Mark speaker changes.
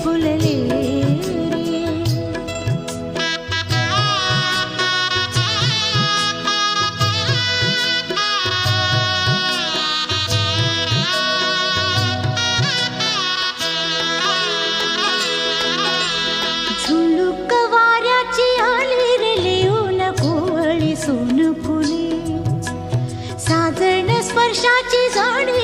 Speaker 1: फुलले झुळूक वाऱ्याची आली रे लिहून कोवळी सोन फुले साजण स्पर्शाची जाणी